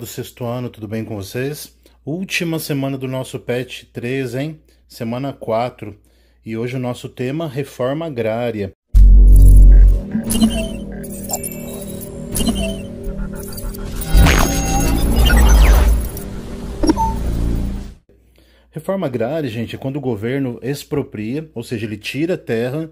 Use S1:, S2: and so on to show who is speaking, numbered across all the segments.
S1: do sexto ano, tudo bem com vocês? Última semana do nosso PET 3, hein? Semana 4. E hoje o nosso tema, reforma agrária. Reforma agrária, gente, é quando o governo expropria, ou seja, ele tira terra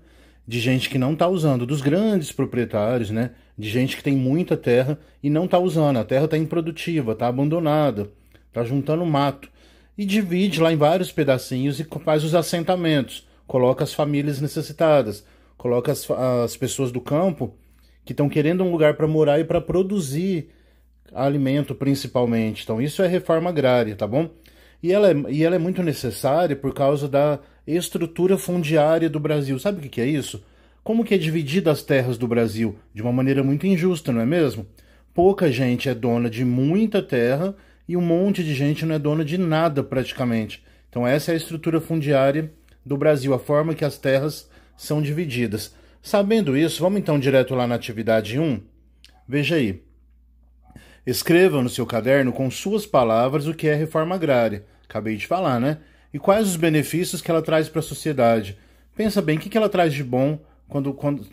S1: de gente que não está usando, dos grandes proprietários, né? De gente que tem muita terra e não está usando. A terra está improdutiva, está abandonada, está juntando mato. E divide lá em vários pedacinhos e faz os assentamentos. Coloca as famílias necessitadas, coloca as pessoas do campo que estão querendo um lugar para morar e para produzir alimento principalmente. Então isso é reforma agrária, tá bom? E ela é muito necessária por causa da estrutura fundiária do Brasil. Sabe o que é isso? Como que é dividida as terras do Brasil? De uma maneira muito injusta, não é mesmo? Pouca gente é dona de muita terra e um monte de gente não é dona de nada praticamente. Então essa é a estrutura fundiária do Brasil, a forma que as terras são divididas. Sabendo isso, vamos então direto lá na atividade 1? Veja aí. Escreva no seu caderno com suas palavras o que é reforma agrária. Acabei de falar, né? E quais os benefícios que ela traz para a sociedade. Pensa bem, o que ela traz de bom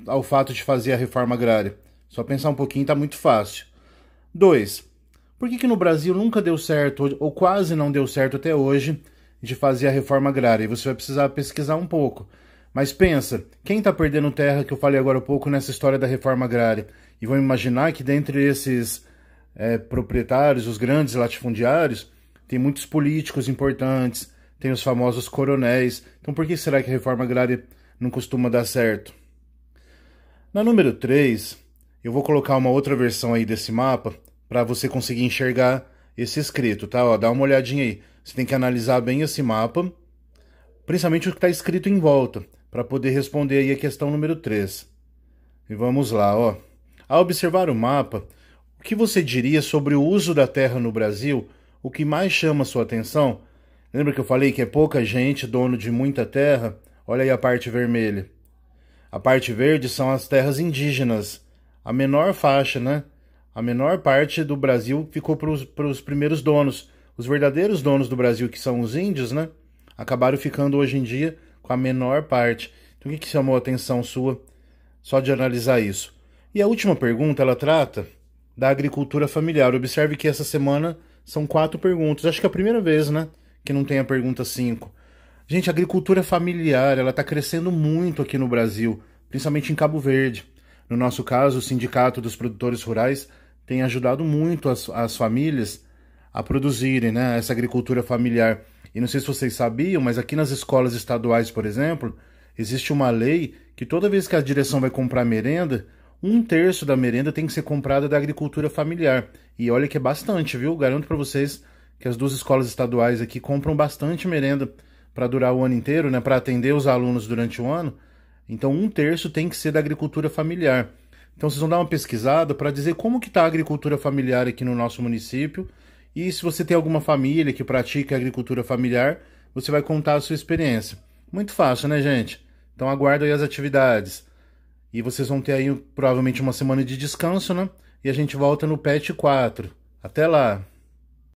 S1: ao fato de fazer a reforma agrária? Só pensar um pouquinho, tá muito fácil. 2. Por que no Brasil nunca deu certo, ou quase não deu certo até hoje, de fazer a reforma agrária? E você vai precisar pesquisar um pouco. Mas pensa, quem está perdendo terra que eu falei agora há pouco nessa história da reforma agrária? E vamos imaginar que dentre esses proprietários, os grandes latifundiários, tem muitos políticos importantes, tem os famosos coronéis. Então por que será que a reforma agrária não costuma dar certo? Na número 3, eu vou colocar uma outra versão aí desse mapa para você conseguir enxergar esse escrito, tá? Ó, dá uma olhadinha aí. Você tem que analisar bem esse mapa, principalmente o que está escrito em volta, para poder responder aí a questão número 3. E vamos lá, ó. Ao observar o mapa, o que você diria sobre o uso da terra no Brasil? O que mais chama a sua atenção? Lembra que eu falei que é pouca gente dono de muita terra? Olha aí a parte vermelha. A parte verde são as terras indígenas. A menor faixa, né? A menor parte do Brasil ficou para os primeiros donos. Os verdadeiros donos do Brasil, que são os índios, né? Acabaram ficando hoje em dia com a menor parte. Então o que chamou a atenção sua só de analisar isso? E a última pergunta, ela trata da agricultura familiar. Observe que essa semana são 4 perguntas. Acho que é a primeira vez, né, que não tem a pergunta 5. Gente, a agricultura familiar, ela está crescendo muito aqui no Brasil, principalmente em Cabo Verde. No nosso caso, o Sindicato dos Produtores Rurais tem ajudado muito as famílias a produzirem, né, essa agricultura familiar. E não sei se vocês sabiam, mas aqui nas escolas estaduais, por exemplo, existe uma lei que toda vez que a direção vai comprar merenda, 1/3 da merenda tem que ser comprada da agricultura familiar. E olha que é bastante, viu? Garanto para vocês que as 2 escolas estaduais aqui compram bastante merenda para durar o ano inteiro, né? Para atender os alunos durante o ano. Então 1/3 tem que ser da agricultura familiar. Então vocês vão dar uma pesquisada para dizer como que está a agricultura familiar aqui no nosso município. E se você tem alguma família que pratica agricultura familiar, você vai contar a sua experiência. Muito fácil, né, gente? Então aguardo aí as atividades. E vocês vão ter aí provavelmente uma semana de descanso, né? E a gente volta no PET 4. Até lá!